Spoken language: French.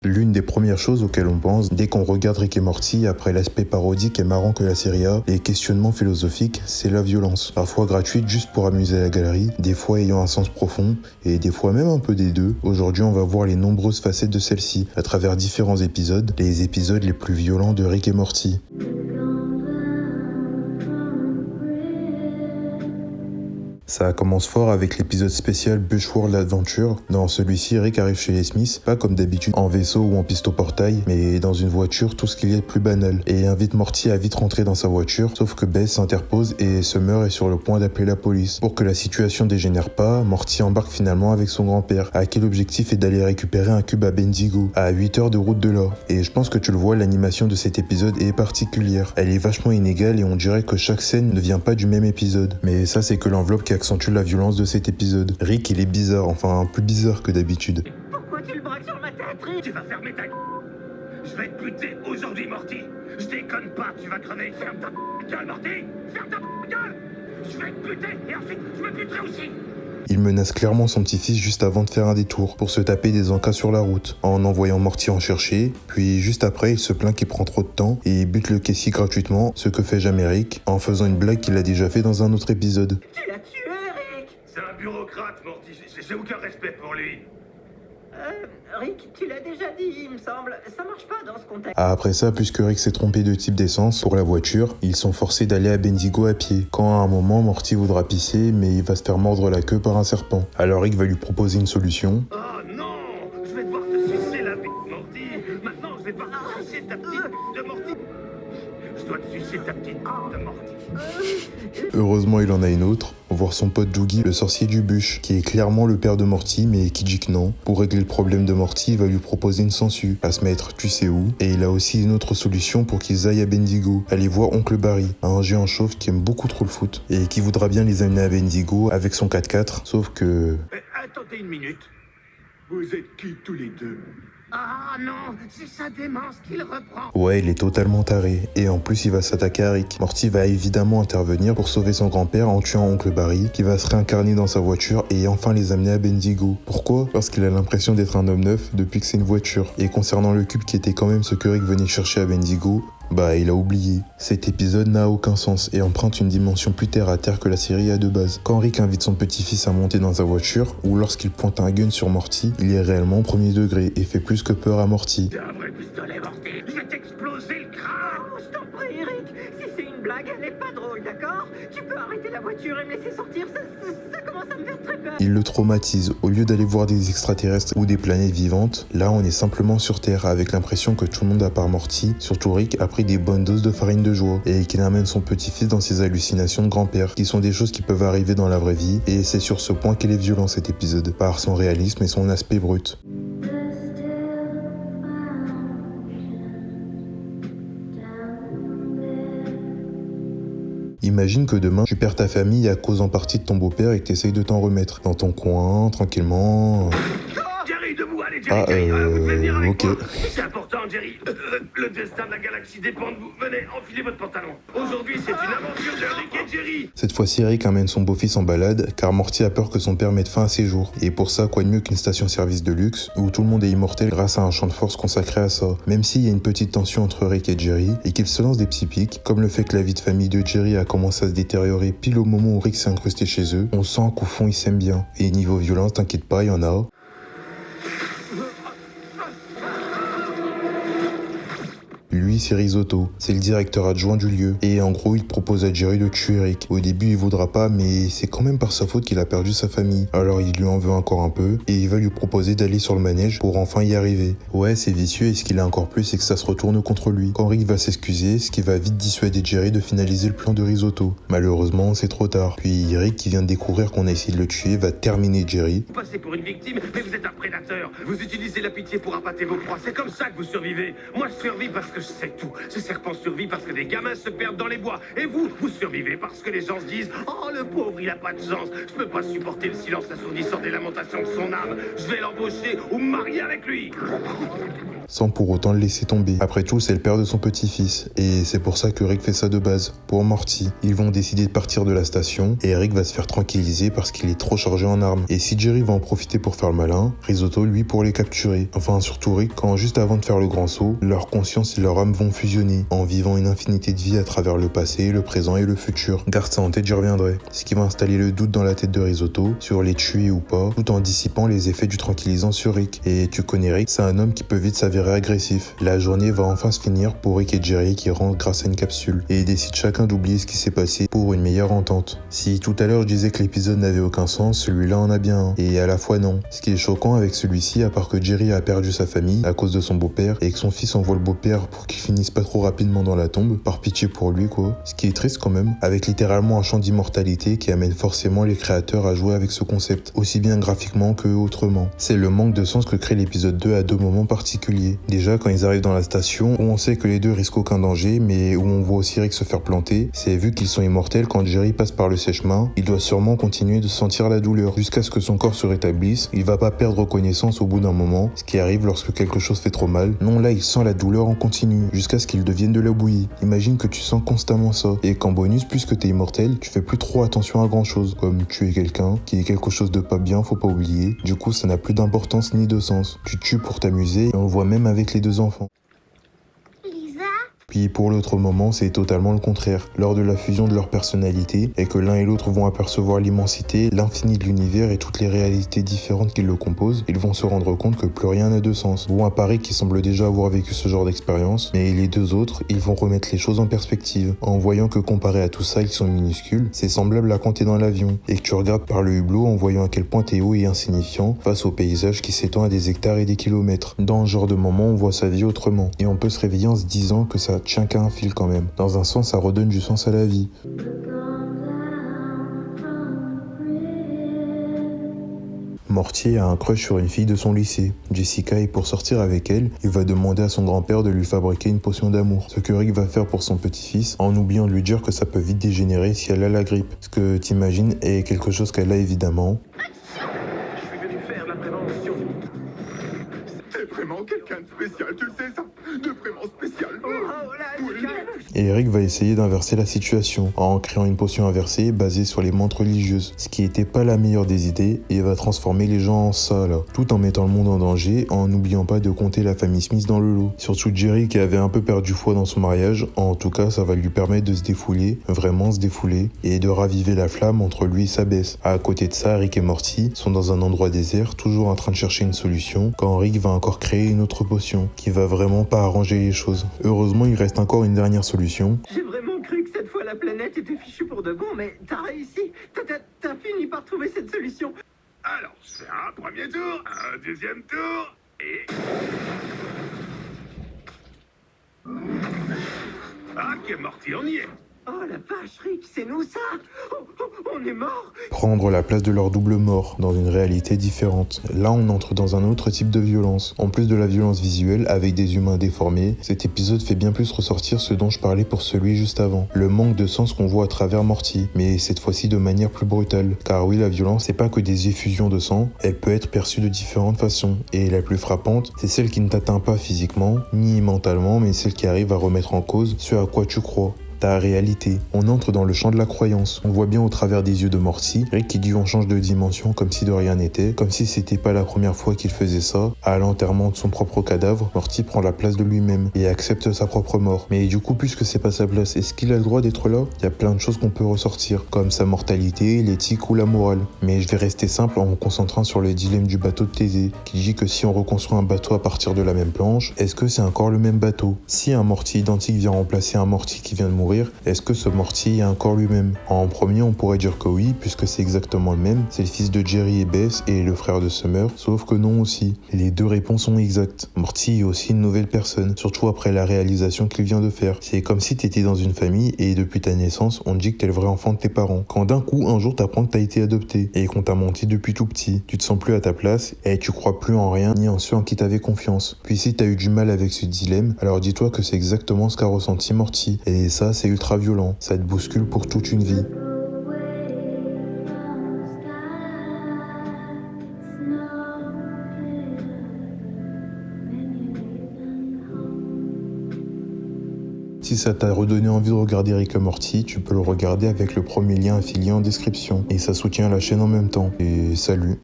L'une des premières choses auxquelles on pense dès qu'on regarde Rick et Morty, après l'aspect parodique et marrant que la série a, et questionnement philosophique, c'est la violence. Parfois gratuite juste pour amuser la galerie, des fois ayant un sens profond, et des fois même un peu des deux. Aujourd'hui on va voir les nombreuses facettes de celle-ci, à travers différents épisodes, les épisodes les plus violents de Rick et Morty. Ça commence fort avec l'épisode spécial Bushworld Adventure. Dans celui-ci, Rick arrive chez les Smiths, pas comme d'habitude en vaisseau ou en piste au portail, mais dans une voiture, tout ce qu'il y a de plus banal, et invite Morty à vite rentrer dans sa voiture, sauf que Bess s'interpose et Summer est sur le point d'appeler la police. Pour que la situation dégénère pas, Morty embarque finalement avec son grand-père, à qui l'objectif est d'aller récupérer un cube à Bendigo, à 8 heures de route de là. Et je pense que tu le vois, l'animation de cet épisode est particulière. Elle est vachement inégale et on dirait que chaque scène ne vient pas du même épisode. Mais ça, c'est que l'enveloppe qui accentue la violence de cet épisode. Rick, il est bizarre, enfin plus bizarre que d'habitude. Pourquoi tu le braques sur ma tête, Rick? Tu vas fermer ta Je vais te buter aujourd'hui, Morty. Je déconne pas, tu vas crever. Ferme ta gueule, Morty. Ferme ta gueule. Je vais te buter et ensuite je me buterai aussi. Il menace clairement son petit-fils juste avant de faire un détour, pour se taper des encas sur la route, en envoyant Morty en chercher, puis juste après il se plaint qu'il prend trop de temps et il bute le caissier gratuitement, ce que fait jamais Rick, en faisant une blague qu'il a déjà fait dans un autre épisode. Tu l'as tué, Rick! C'est un bureaucrate, Morty. J'ai aucun respect pour lui. Rick, tu l'as déjà dit, il me semble. Ça marche pas dans ce contexte. Après ça, puisque Rick s'est trompé de type d'essence pour la voiture, ils sont forcés d'aller à Bendigo à pied. Quand à un moment, Morty voudra pisser, mais il va se faire mordre la queue par un serpent. Alors Rick va lui proposer une solution. Oh non. Je vais devoir te sucer la bite, Morty. Maintenant, je vais devoir te sucer ta petite de Morty. Je dois te sucer ta petite de Morty. Heureusement, il en a une autre. Voir son pote Doogie, le sorcier du bûche, qui est clairement le père de Morty, mais qui dit que non. Pour régler le problème de Morty, il va lui proposer une sangsue, à se mettre tu sais où. Et il a aussi une autre solution pour qu'ils aillent à Bendigo, aller voir Oncle Barry, un géant chauve qui aime beaucoup trop le foot, et qui voudra bien les amener à Bendigo avec son 4x4, sauf que... Attendez une minute. Vous êtes qui tous les deux? Ah non, c'est sa démence qu'il reprend. Ouais, il est totalement taré, et en plus il va s'attaquer à Rick. Morty va évidemment intervenir pour sauver son grand-père en tuant Oncle Barry, qui va se réincarner dans sa voiture et enfin les amener à Bendigo. Pourquoi? Parce qu'il a l'impression d'être un homme neuf depuis que c'est une voiture. Et concernant le cube qui était quand même ce que Rick venait chercher à Bendigo, bah il a oublié. Cet épisode n'a aucun sens et emprunte une dimension plus terre à terre que la série a de base. Quand Rick invite son petit-fils à monter dans sa voiture, ou lorsqu'il pointe un gun sur Morty, il est réellement au premier degré et fait plus que peur à Morty. T'es un vrai pistolet, Morty. Je vais t'exploser le crâne. Oh, je t'en prie, Rick! Si c'est une blague, elle est pas drôle, d'accord? Tu peux arrêter la voiture et me laisser sortir, ça commence à me faire très peur. Il le traumatise. Au lieu d'aller voir des extraterrestres ou des planètes vivantes, là on est simplement sur Terre avec l'impression que tout le monde à part Morty, surtout Rick, a pris des bonnes doses de farine de joie et qu'il amène son petit-fils dans ses hallucinations de grand-père, qui sont des choses qui peuvent arriver dans la vraie vie, et c'est sur ce point qu'il est violent cet épisode, par son réalisme et son aspect brut. Imagine que demain, tu perds ta famille à cause en partie de ton beau-père et que tu essayes de t'en remettre. Dans ton coin, tranquillement... Jerry, debout, allez, Jerry, vous devez venir avec ok. moi. C'est important, Jerry. Le destin de la galaxie dépend de vous. Venez, enfilez votre pantalon. Aujourd'hui, c'est une aventure de Rick et Jerry. Cette fois-ci, Rick amène son beau-fils en balade, car Morty a peur que son père mette fin à ses jours. Et pour ça, quoi de mieux qu'une station-service de luxe, où tout le monde est immortel grâce à un champ de force consacré à ça. Même s'il y a une petite tension entre Rick et Jerry, et qu'ils se lancent des petits pics, comme le fait que la vie de famille de Jerry a commencé à se détériorer pile au moment où Rick s'est incrusté chez eux, on sent qu'au fond ils s'aiment bien. Et niveau violence, t'inquiète pas, il y en a. Lui, c'est Risotto, c'est le directeur adjoint du lieu. Et en gros, il propose à Jerry de tuer Rick. Au début, il voudra pas, mais c'est quand même par sa faute qu'il a perdu sa famille. Alors il lui en veut encore un peu, et il va lui proposer d'aller sur le manège pour enfin y arriver. Ouais, c'est vicieux, et ce qu'il a encore plus, c'est que ça se retourne contre lui. Quand Rick va s'excuser, ce qui va vite dissuader Jerry de finaliser le plan de Risotto. Malheureusement, c'est trop tard. Puis Rick, qui vient de découvrir qu'on a essayé de le tuer, va terminer Jerry. Vous passez pour une victime, mais vous êtes un prédateur. Vous utilisez la pitié pour appâter vos proies. C'est comme ça que vous survivez. Moi, je survis parce que sais tout. Ce serpent survit parce que des gamins se perdent dans les bois. Et vous, vous survivez parce que les gens se disent « Oh, le pauvre, il a pas de chance. Je peux pas supporter le silence assourdissant des lamentations de son âme. Je vais l'embaucher ou me marier avec lui. » Sans pour autant le laisser tomber. Après tout, c'est le père de son petit-fils, et c'est pour ça que Rick fait ça de base, pour Morty. Ils vont décider de partir de la station, et Rick va se faire tranquilliser parce qu'il est trop chargé en armes. Et si Jerry va en profiter pour faire le malin, Risotto lui pour les capturer. Enfin, surtout Rick, quand juste avant de faire le grand saut, leur conscience et leur âme vont fusionner, en vivant une infinité de vies à travers le passé, le présent et le futur. Garde ça en tête, j'y reviendrai. Ce qui va installer le doute dans la tête de Risotto, sur les tuer ou pas, tout en dissipant les effets du tranquillisant sur Rick. Et tu connais Rick, c'est un homme qui peut vite s'avérer agressif. La journée va enfin se finir pour Rick et Jerry qui rentrent grâce à une capsule et décident chacun d'oublier ce qui s'est passé pour une meilleure entente. Si tout à l'heure je disais que l'épisode n'avait aucun sens, celui-là en a bien un, et à la fois non. Ce qui est choquant avec celui-ci, à part que Jerry a perdu sa famille à cause de son beau-père et que son fils envoie le beau-père pour qu'il finisse pas trop rapidement dans la tombe, par pitié pour lui quoi. Ce qui est triste quand même, avec littéralement un champ d'immortalité qui amène forcément les créateurs à jouer avec ce concept, aussi bien graphiquement que autrement. C'est le manque de sens que crée l'épisode 2 à deux moments particuliers. Déjà quand ils arrivent dans la station, où on sait que les deux risquent aucun danger, mais où on voit aussi Rick se faire planter, c'est vu qu'ils sont immortels, quand Jerry passe par le sèche-main, il doit sûrement continuer de sentir la douleur, jusqu'à ce que son corps se rétablisse. Il va pas perdre connaissance au bout d'un moment, ce qui arrive lorsque quelque chose fait trop mal. Non, là il sent la douleur en continu, jusqu'à ce qu'il devienne de la bouillie. Imagine que tu sens constamment ça, et qu'en bonus, puisque t'es immortel, tu fais plus trop attention à grand chose, comme tuer quelqu'un, qui est quelque chose de pas bien, faut pas oublier. Du coup ça n'a plus d'importance ni de sens. Tu tues pour t'amuser, et on le voit même avec les deux enfants. Puis pour l'autre moment, c'est totalement le contraire. Lors de la fusion de leurs personnalités, et que l'un et l'autre vont apercevoir l'immensité, l'infini de l'univers et toutes les réalités différentes qui le composent, ils vont se rendre compte que plus rien n'a de sens. Bon, à Paris qui semble déjà avoir vécu ce genre d'expérience, mais les deux autres, ils vont remettre les choses en perspective, en voyant que comparé à tout ça, ils sont minuscules, c'est semblable à quand t'es dans l'avion, et que tu regardes par le hublot en voyant à quel point Théo est insignifiant face au paysage qui s'étend à des hectares et des kilomètres. Dans ce genre de moment, on voit sa vie autrement, et on peut se réveiller en se disant que ça tient qu'à un fil quand même. Dans un sens, ça redonne du sens à la vie. Morty a un crush sur une fille de son lycée, Jessica, et pour sortir avec elle, il va demander à son grand-père de lui fabriquer une potion d'amour. Ce que Rick va faire pour son petit-fils, en oubliant de lui dire que ça peut vite dégénérer si elle a la grippe. Ce que t'imagines est quelque chose qu'elle a évidemment. Je suis venu faire la prévention. C'est vraiment quelqu'un de spécial, tu le sais ça? De vraiment spécial. Oh là, Oui. tu calmes. Et Rick va essayer d'inverser la situation en créant une potion inversée basée sur les mantes religieuses, ce qui était pas la meilleure des idées, et va transformer les gens en ça là, tout en mettant le monde en danger, en n'oubliant pas de compter la famille Smith dans le lot. Surtout Jerry qui avait un peu perdu foi dans son mariage, en tout cas ça va lui permettre de se défouler, vraiment se défouler, et de raviver la flamme entre lui et sa bête. À côté de ça, Rick et Morty sont dans un endroit désert, toujours en train de chercher une solution, quand Rick va encore créer une autre potion, qui va vraiment pas arranger les choses. Heureusement, il reste encore une dernière solution. J'ai vraiment cru que cette fois la planète était fichue pour de bon, mais t'as réussi. T'as fini par trouver cette solution. Alors, c'est un premier tour, un deuxième tour, et... Ah, ok, Morty, on y est. Oh la vache, Rick, c'est nous ça. On est mort. Prendre la place de leur double mort, dans une réalité différente. Là, on entre dans un autre type de violence. En plus de la violence visuelle, avec des humains déformés, cet épisode fait bien plus ressortir ce dont je parlais pour celui juste avant. Le manque de sens qu'on voit à travers Morty, mais cette fois-ci de manière plus brutale. Car oui, la violence, c'est pas que des effusions de sang, elle peut être perçue de différentes façons. Et la plus frappante, c'est celle qui ne t'atteint pas physiquement, ni mentalement, mais celle qui arrive à remettre en cause ce à quoi tu crois. Ta réalité. On entre dans le champ de la croyance. On voit bien au travers des yeux de Morty, Rick qui dit on change de dimension comme si de rien n'était, comme si c'était pas la première fois qu'il faisait ça. À l'enterrement de son propre cadavre, Morty prend la place de lui-même et accepte sa propre mort. Mais du coup, puisque c'est pas sa place, est-ce qu'il a le droit d'être là? Il y a plein de choses qu'on peut ressortir, comme sa mortalité, l'éthique ou la morale. Mais je vais rester simple en me concentrant sur le dilemme du bateau de Thésée, qui dit que si on reconstruit un bateau à partir de la même planche, est-ce que c'est encore le même bateau? Si un Morty identique vient remplacer un Morty qui vient de mourir, est-ce que ce Morty est encore lui-même? En premier, on pourrait dire que oui, puisque c'est exactement le même. C'est le fils de Jerry et Bess et le frère de Summer, sauf que non aussi. Les deux réponses sont exactes. Morty est aussi une nouvelle personne, surtout après la réalisation qu'il vient de faire. C'est comme si t'étais dans une famille et depuis ta naissance, on te dit que t'es le vrai enfant de tes parents. Quand d'un coup, un jour, t'apprends que t'as été adopté et qu'on t'a menti depuis tout petit. Tu te sens plus à ta place et tu crois plus en rien ni en ceux en qui t'avais confiance. Puis si t'as eu du mal avec ce dilemme, alors dis-toi que c'est exactement ce qu'a ressenti Morty. Et ça, c'est ultra violent. Ça te bouscule pour toute une vie. Si ça t'a redonné envie de regarder Rick et Morty, tu peux le regarder avec le premier lien affilié en description. Et ça soutient la chaîne en même temps. Et salut!